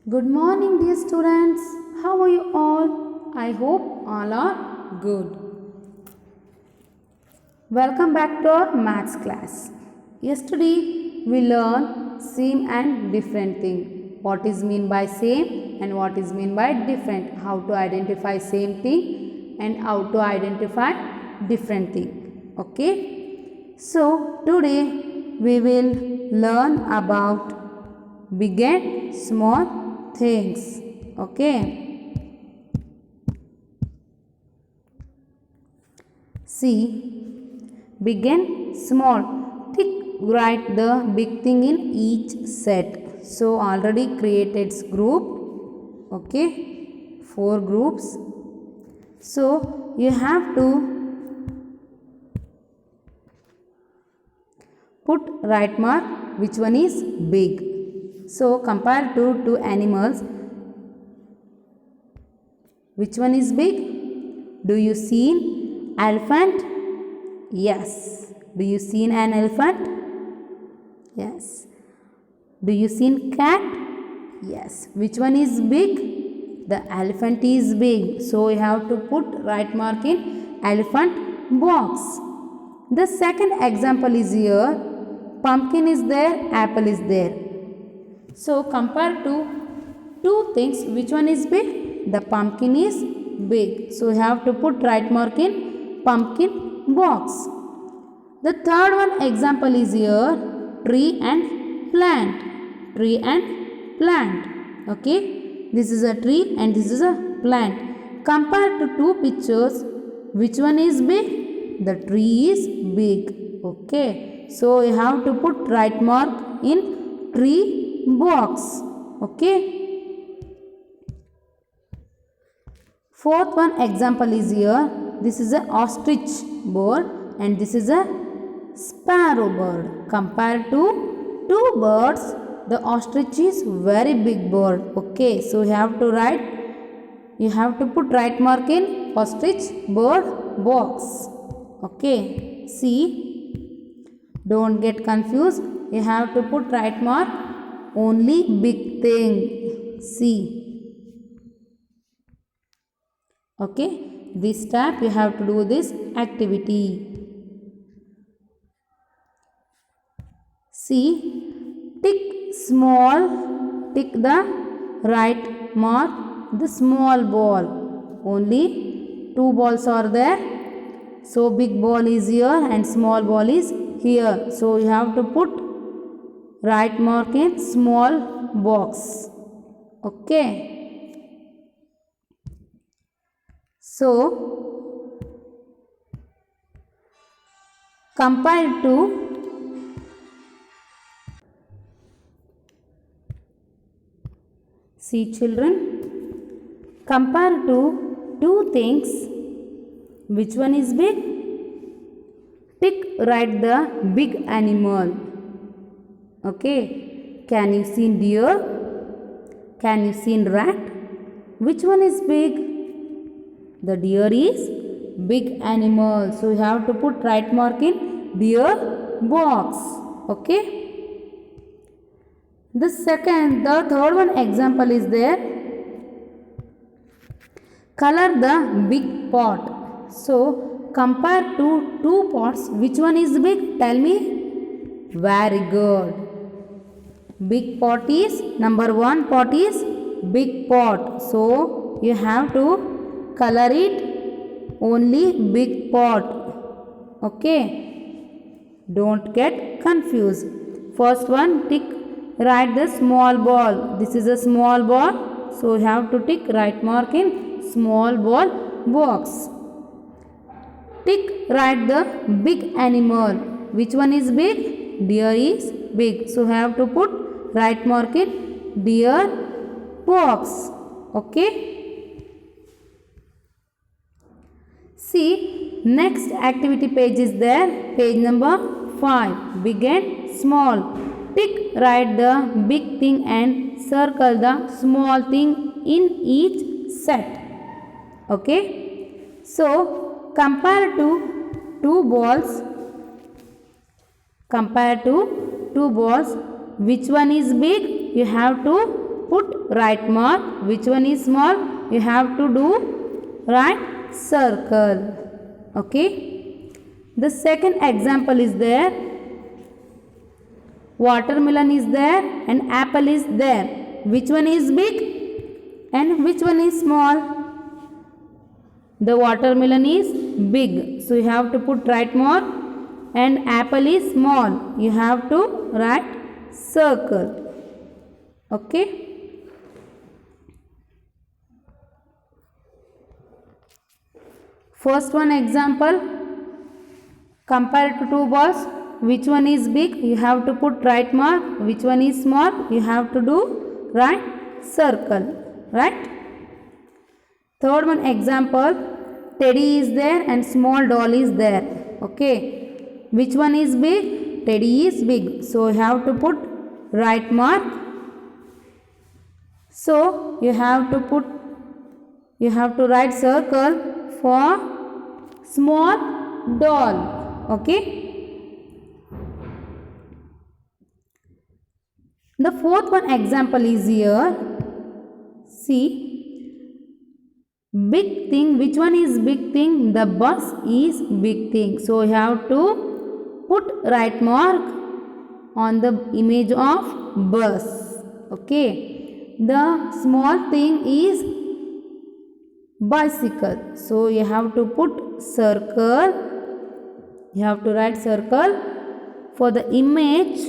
Good morning, dear students. How are you all? I hope all are good. Welcome back to our maths class. Yesterday we learned same and different thing. What is mean by same and what is mean by different. How to identify same thing and how to identify different thing. Okay. So today we will learn about big and small things. Okay. See, big and small. Tick, write the big thing in each set. So already created group. Okay. 4 groups. So you have to put right mark which one is big. So compare two animals. Which one is big? Do you see elephant? Yes. Do you see an elephant? Yes. Do you see cat? Yes. Which one is big? The elephant is big. So you have to put right mark in elephant box. The second example is here. Pumpkin is there, apple is there. So compare two things. Which one is big? The pumpkin is big. So you have to put right mark in pumpkin box. The third one example is here. Tree and plant. Tree and plant. Okay. This is a tree and this is a plant. Compare to two pictures. Which one is big? The tree is big. Okay. So you have to put right mark in tree box. Okay. Fourth one example is here. This is a ostrich bird and this is a sparrow bird. Compared to two birds, the ostrich is very big bird. Okay. So you have to put right mark in ostrich bird box. Okay. See, don't get confused. You have to put right mark only big thing. See. Okay. This step you have to do this activity. See. Tick the right mark the small ball. Only 2 balls are there. So big ball is here and small ball is here. So you have to put right mark in small box. Okay. So compare to see children, compare to two things. Which one is big? Tick right the big animal. Okay. Can you see deer? Can you see rat? Which one is big? The deer is big animal. So you have to put right mark in deer box. Okay. The third one example is there. Color the big pot. So compare to two pots. Which one is big? Tell me. Very good. Big pot is number 1 pot is big pot. So you have to color it only big pot. Okay. Don't get confused. First one tick right the small ball. This is a small ball. So you have to tick right mark in small ball box. Tick right the big animal. Which one is big? Deer is big. So you have to put right mark in deer box. Okay. See, next activity page is there. Page number 5. Big and small. Tick right the big thing and circle the small thing in each set. Okay. So compare to two balls. Compare to two balls. Which one is big? You have to put right mark. Which one is small? You have to do right circle. Okay. The second example is there. Watermelon is there and apple is there. Which one is big and which one is small? The watermelon is big, so you have to put right mark, and apple is small, you have to write circle. Okay. First one example, compare to two balls. Which one is big? You have to put right mark. Which one is small? You have to do right circle. Right? Third one example, teddy is there and small doll is there. Okay. Which one is big? Teddy is big. So you have to put right mark. So you have to write circle for small doll. Okay. The fourth one example is here. See, big thing. Which one is big thing? The bus is big thing. So you have to put right mark on the image of bus. Okay. The small thing is bicycle. So you have to put circle. You have to write circle for the image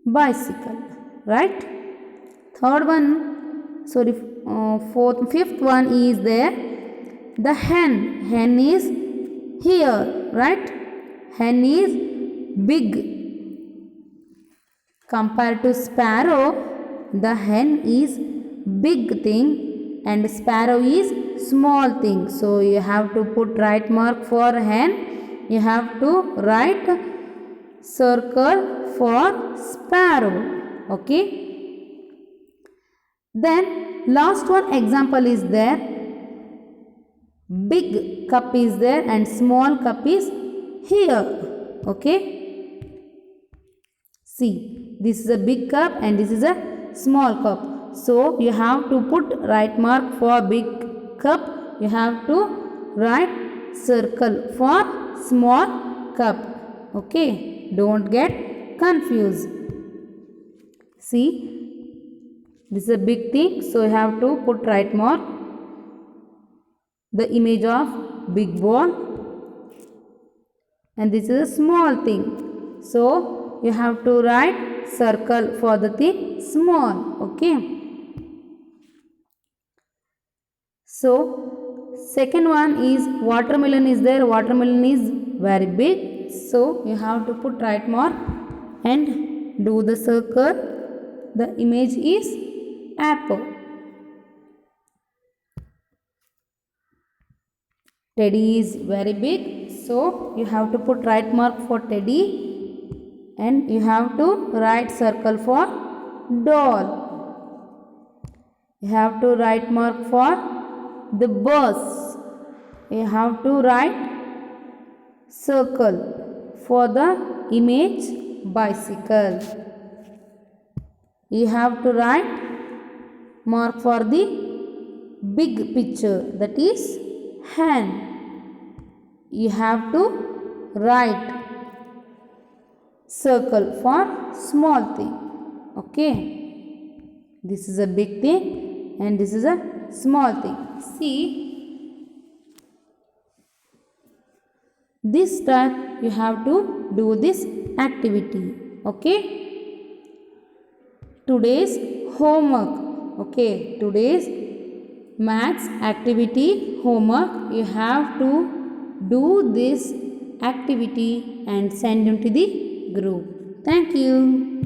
bicycle. Right? Third one, sorry, fifth one is there. The hen. Hen is here. Right? Hen is big. Compared to sparrow, the hen is big thing and sparrow is small thing. So you have to put right mark for hen. You have to write circle for sparrow. Okay. Then last one example is there. Big cup is there and small cup is here. Okay. See, this is a big cup and this is a small cup. So you have to put right mark for big cup. You have to write circle for small cup. Okay. Don't get confused. See, this is a big thing. So you have to put right mark the image of big ball, and this is a small thing. So you have to write circle for the thing small. Okay. So second one is watermelon is there. Watermelon is very big. So you have to put right mark and do the circle. The image is apple. Teddy is very big. So you have to put right mark for teddy and you have to write circle for doll. You have to write mark for the bus. You have to write circle for the image bicycle. You have to write mark for the big picture, that is hen. You have to write circle for small thing. Okay. This is a big thing and this is a small thing. See, this time you have to do this activity. Okay. Today's homework. Okay. Today's maths activity homework. You have to do this activity and send them to the group. Thank you.